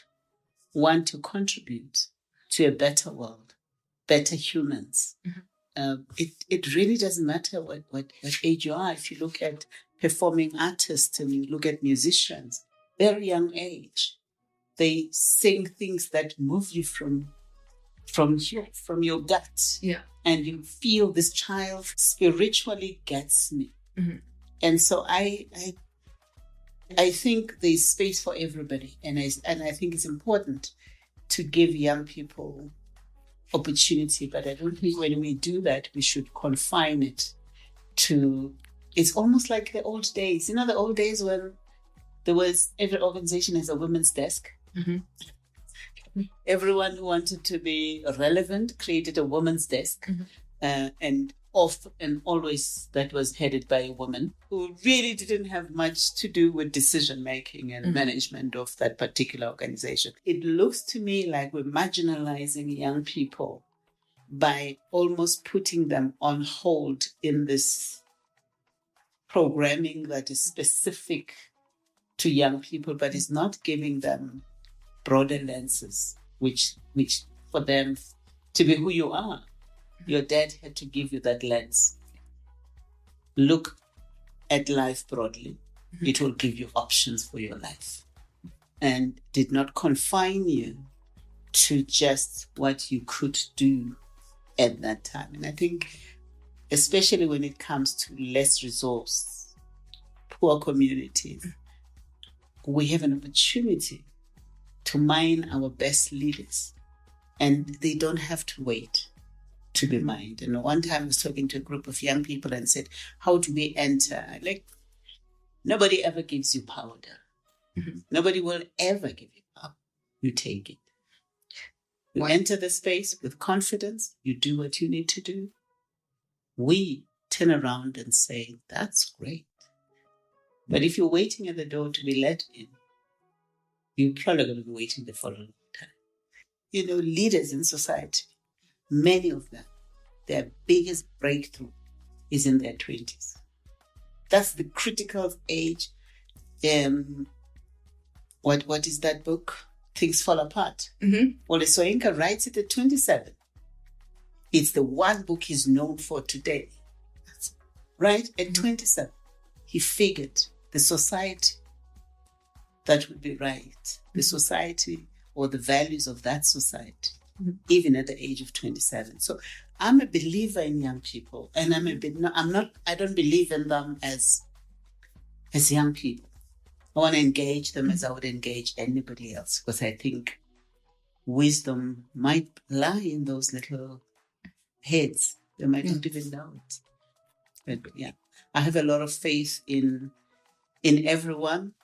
want to contribute to a better world, better humans. It really doesn't matter what age you are. If you look at performing artists and you look at musicians, very young age, they sing things that move you from your gut. Yeah. And you feel this child spiritually gets me. Mm-hmm. And so I think there's space for everybody. And I think it's important to give young people opportunity, but I don't think when we do that, we should confine it to, it's almost like the old days. The old days when every organization has a women's desk. Mm-hmm. Everyone who wanted to be relevant created a women's desk. Mm-hmm. And always that was headed by a woman who really didn't have much to do with decision making and management of that particular organization. It looks to me like we're marginalizing young people by almost putting them on hold in this programming that is specific to young people, but is not giving them broader lenses, which for them to be who you are. Your dad had to give you that lens. Look at life broadly. Mm-hmm. It will give you options for your life. And did not confine you to just what you could do at that time. And I think, especially when it comes to less resourced, poor communities, we have an opportunity to mine our best leaders. And they don't have to wait to be mined. And one time I was talking to a group of young people and said, how do we enter? Nobody ever gives you powder. Mm-hmm. Nobody will ever give you power. You take it. You enter the space with confidence. You do what you need to do. We turn around and say, that's great. But if you're waiting at the door to be let in, you're probably going to be waiting there for a long time. Leaders in society, many of them, their biggest breakthrough is in their 20s. That's the critical age. What is that book? Things Fall Apart. Mm-hmm. Wole Soyinka writes it at 27. It's the one book he's known for today. Right? At 27, he figured the society that would be right, the society or the values of that society, even at the age of 27. So I'm a believer in young people, and I don't believe in them as young people. I want to engage them as I would engage anybody else, because I think wisdom might lie in those little heads. They might not even know it. But yeah, I have a lot of faith in everyone,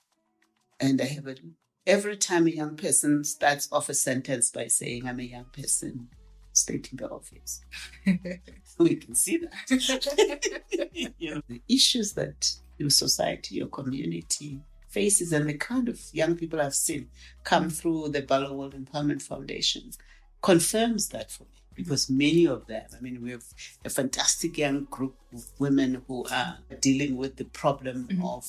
and I have every time a young person starts off a sentence by saying, "I'm a young person," stating the obvious. We can see that. The issues that your society, your community faces, and the kind of young people I've seen come through the Bala World Empowerment Foundation confirms that for me. Because many of them, we have a fantastic young group of women who are dealing with the problem of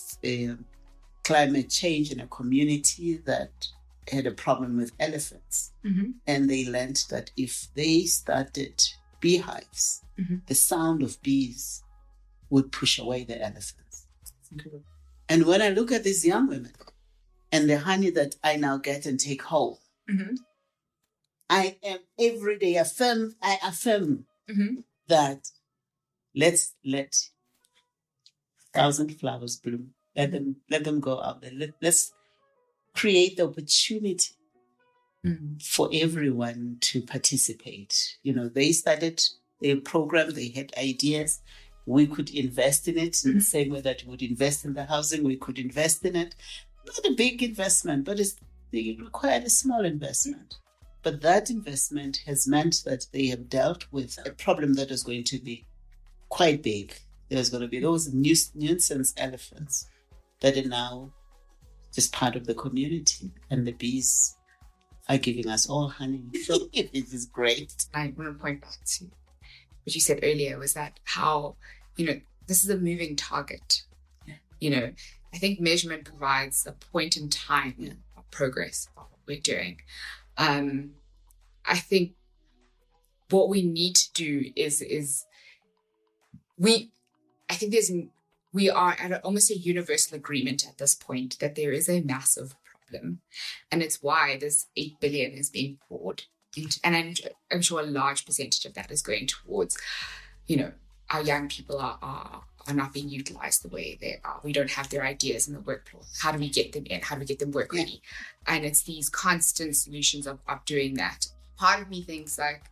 climate change in a community that had a problem with elephants. And they learned that if they started beehives, the sound of bees would push away the elephants. And when I look at these young women and the honey that I now get and take home, I am every day affirm that let's let 1,000 flowers bloom. Let them go out there. Let's create the opportunity for everyone to participate. They started their program, they had ideas. We could invest in it in the same way that we would invest in the housing. We could invest in it. Not a big investment, but it required a small investment. But that investment has meant that they have dealt with a problem that is going to be quite big. There's going to be those nuisance elephants that are now just part of the community. And the bees are giving us all honey. So it is great. I want to point back to what you said earlier, was that how, this is a moving target. Yeah. I think measurement provides a point in time of progress of what we're doing. I think what we need to do is we are at almost a universal agreement at this point that there is a massive problem, and it's why this 8 billion is being poured into, and I'm sure a large percentage of that is going towards, our young people are not being utilized the way they are. We don't have their ideas in the workplace. How do we get them in? How do we get them work ready? And it's these constant solutions of doing that. Part of me thinks like,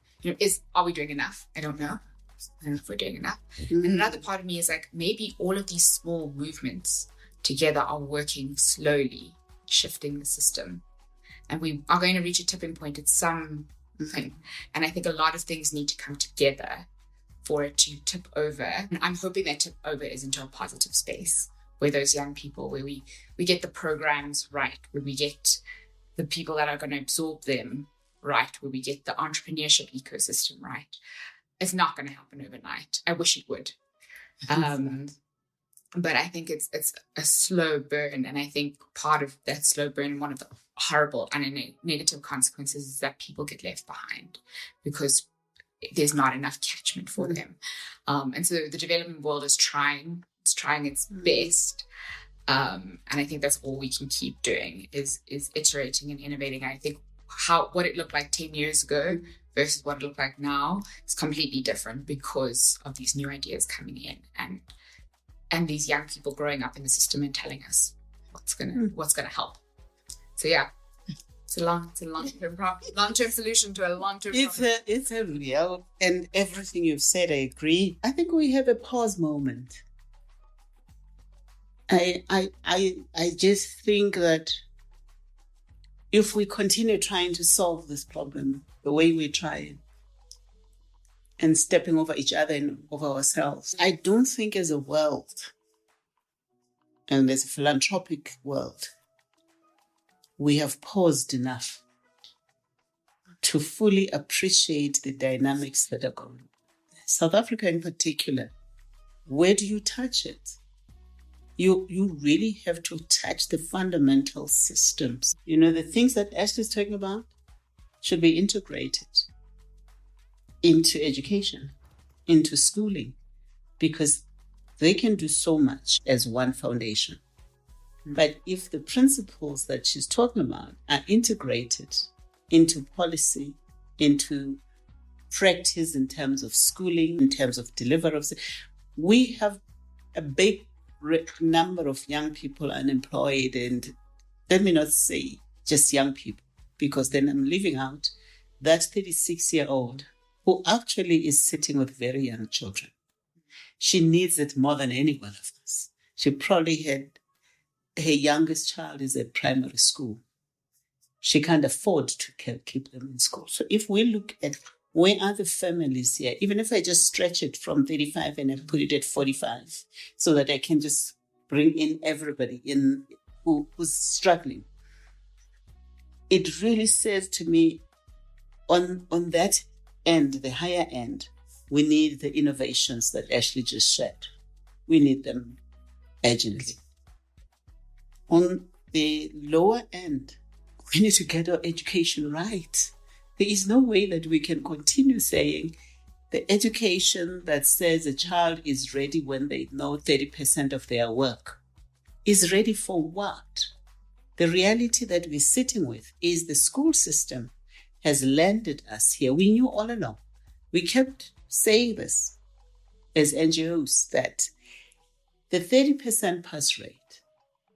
are we doing enough? I don't know. I don't know if we're doing enough. And another part of me is like, maybe all of these small movements together are working slowly, shifting the system. And we are going to reach a tipping point at some thing. And I think a lot of things need to come together for it to tip over. And I'm hoping that tip over is into a positive space where those young people, where we get the programs right, where we get the people that are going to absorb them right, where we get the entrepreneurship ecosystem right. It's not going to happen overnight. I wish it would. But I think it's a slow burn. And I think part of that slow burn, one of the horrible and negative consequences is that people get left behind because there's not enough catchment for them. And so the development world is trying its best. And I think that's all we can keep doing is iterating and innovating. I think what it looked like 10 years ago versus what it looked like now is completely different because of these new ideas coming in and these young people growing up in the system and telling us what's gonna help. So yeah, it's a long-term solution to a long-term problem. It's a real, and everything you've said, I agree. I think we have a pause moment. I just think that if we continue trying to solve this problem the way we try and stepping over each other and over ourselves, I don't think as a world and as a philanthropic world, we have paused enough to fully appreciate the dynamics that are going on. South Africa in particular, where do you touch it? You really have to touch the fundamental systems. The things that Ashley's talking about should be integrated into education, into schooling, because they can do so much as one foundation. But if the principles that she's talking about are integrated into policy, into practice in terms of schooling, in terms of delivery, we have a big number of young people unemployed, and let me not say just young people, because then I'm leaving out that 36-year-old who actually is sitting with very young children. She needs it more than any one of us. She probably had her youngest child is at primary school. She can't afford to keep them in school. So if we look at where are the families here, even if I just stretch it from 35 and I put it at 45, so that I can just bring in everybody in who's struggling, it really says to me, on that end, the higher end, we need the innovations that Ashleigh just shared. We need them urgently. On the lower end, we need to get our education right. There is no way that we can continue saying the education that says a child is ready when they know 30% of their work is ready for what? The reality that we're sitting with is the school system has landed us here. We knew all along. We kept saying this as NGOs, that the 30% pass rate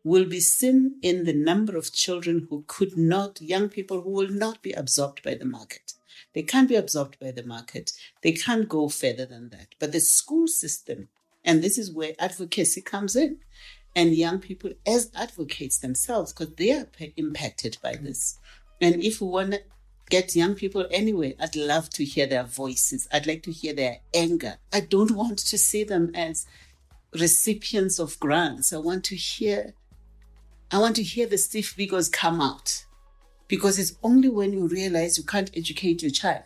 will be seen in the number of children who could not, young people who will not be absorbed by the market. They can't be absorbed by the market. They can't go further than that. But the school system, and this is where advocacy comes in, and young people as advocates themselves, because they are impacted by this. And if we want to get young people anyway, I'd love to hear their voices. I'd like to hear their anger. I don't want to see them as recipients of grants. I want to hear the stiff figures come out, because it's only when you realize you can't educate your child,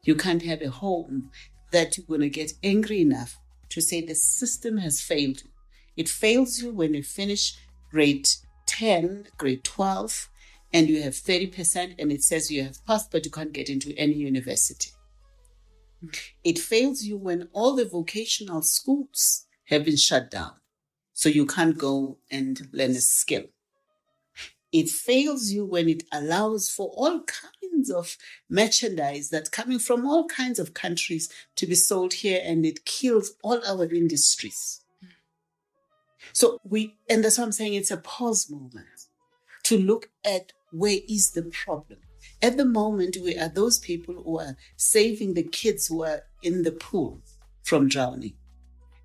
you can't have a home, that you're going to get angry enough to say the system has failed you. It fails you when you finish grade 10, grade 12, and you have 30% and it says you have passed, but you can't get into any university. It fails you when all the vocational schools have been shut down, so you can't go and learn a skill. It fails you when it allows for all kinds of merchandise that's coming from all kinds of countries to be sold here, and it kills all our industries. So and that's why I'm saying it's a pause moment to look at where is the problem. At the moment, we are those people who are saving the kids who are in the pool from drowning.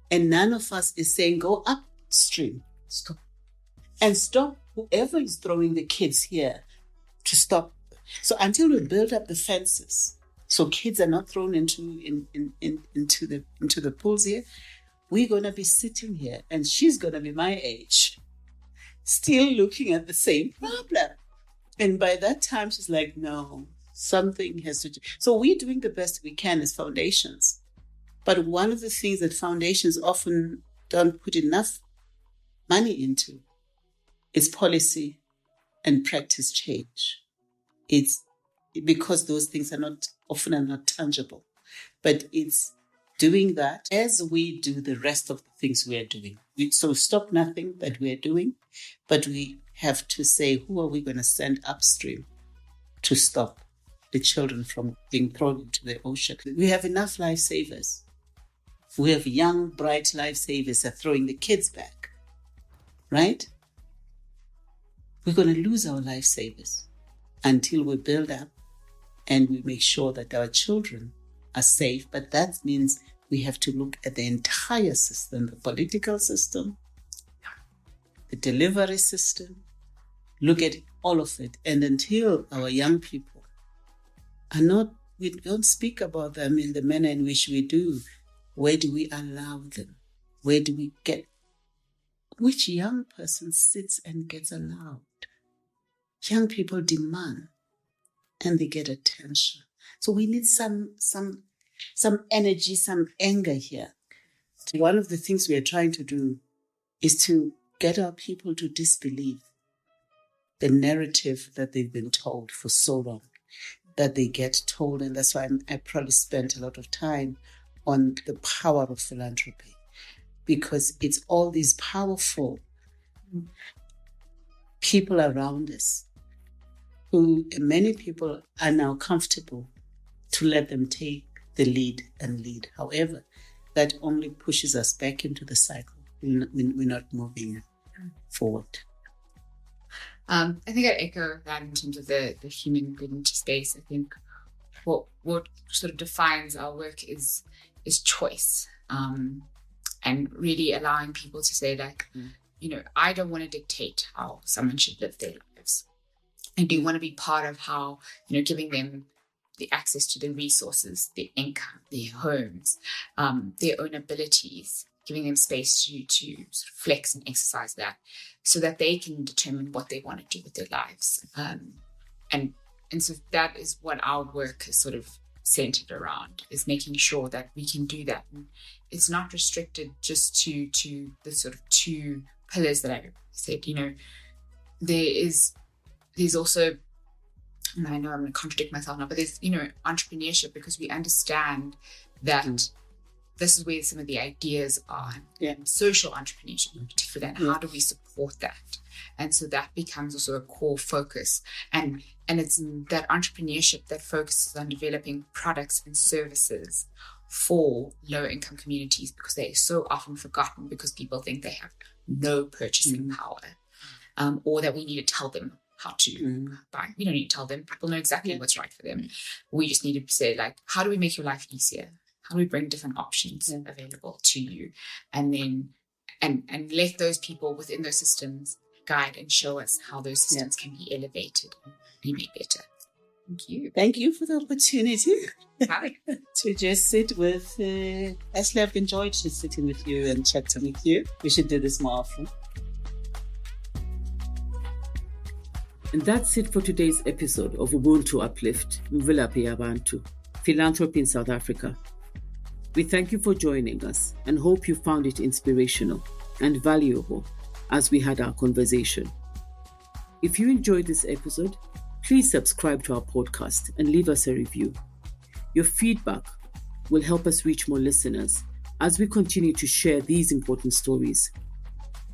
And none of us is saying, go upstream, stop. And stop whoever is throwing the kids here to stop. So until we build up the fences, so kids are not thrown into the pools here, we're going to be sitting here, and she's going to be my age, still looking at the same problem. And by that time, she's like, no, something has to change. So we're doing the best we can as foundations. But one of the things that foundations often don't put enough money into is policy and practice change. It's because those things are not tangible. But it's doing that as we do the rest of the things we are doing. So stop nothing that we are doing, but we have to say, who are we going to send upstream to stop the children from being thrown into the ocean? We have enough lifesavers. We have young, bright lifesavers that are throwing the kids back, right? We're going to lose our lifesavers until we build up and we make sure that our children are safe. But that means we have to look at the entire system, the political system, the delivery system, look at all of it. And until our young people are not, we don't speak about them in the manner in which we do. Where do we allow them? Where do we get? Which young person sits and gets allowed? Young people demand and they get attention. So we need some energy, some anger here. One of the things we are trying to do is to get our people to disbelieve the narrative that they've been told for so long, that they get told. And that's why I probably spent a lot of time on the power of philanthropy, because it's all these powerful people around us who many people are now comfortable to let them take the lead and lead. However, that only pushes us back into the cycle. we're not moving forward. I think I'd echo that in terms of the human getting into space. I think what sort of defines our work is choice, and really allowing people to say, like, I don't want to dictate how someone should live their lives. I do want to be part of how, giving them the access to the resources, the income, their homes, their own abilities, giving them space to sort of flex and exercise that, so that they can determine what they want to do with their lives. And so that is what our work is sort of centered around, is making sure that we can do that. And it's not restricted just to the sort of two pillars that I said. There's also, and I know I'm going to contradict myself now, but there's, entrepreneurship, because we understand that this is where some of the ideas are. Social entrepreneurship in particular, and how do we support that? And so that becomes also a core focus. And it's that entrepreneurship that focuses on developing products and services for low-income communities, because they're so often forgotten because people think they have no purchasing power, or that we need to tell them how to buy. We don't need to tell them. People know exactly what's right for them. We just need to say, like, how do we make your life easier? How do we bring different options available to you? And then and let those people within those systems guide and show us how those systems can be elevated and be made better. Thank you. Thank you for the opportunity to just sit with Ashleigh. I've enjoyed just sitting with you and chatting with you. We should do this more often. And that's it for today's episode of UBUNTU Uplift, Imvelaphi Yabantu, Philanthropy in South Africa. We thank you for joining us and hope you found it inspirational and valuable as we had our conversation. If you enjoyed this episode, please subscribe to our podcast and leave us a review. Your feedback will help us reach more listeners as we continue to share these important stories.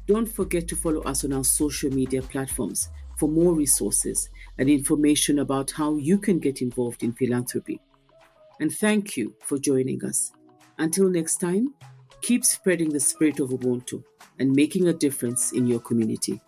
Don't forget to follow us on our social media platforms for more resources and information about how you can get involved in philanthropy. And thank you for joining us. Until next time, keep spreading the spirit of Ubuntu and making a difference in your community.